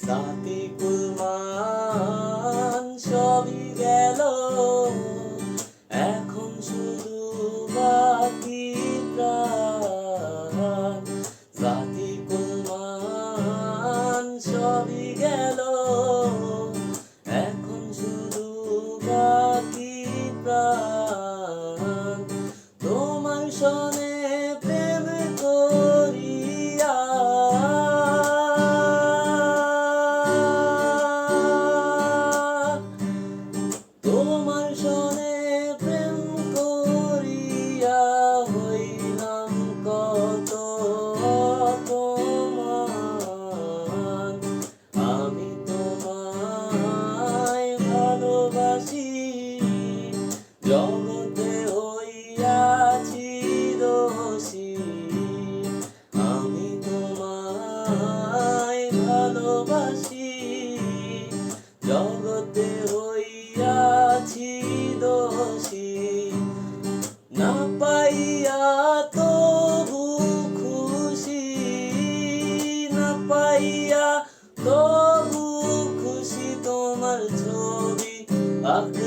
সাতিকুল মান সবই গেল, এখন শুধু বাকি প্রাণ। সাতিকুল মান সবই গেল, এখন শুধু বাকি প্রাণ। তোমার সনে প্রেম করিয়া, তোমার সনে প্রেম করিয়া হইলাম কত অপমান। আমি তোমায় ভালোবাসি, জগতে হইয়াছি দোষী। আমি তোমায় ভালোবাসি, জগতে হইয়াছি দোষী। না পাইয়া তবু খুশি, না পাইয়া তবু খুশি। তোমার ছবি আঁকতে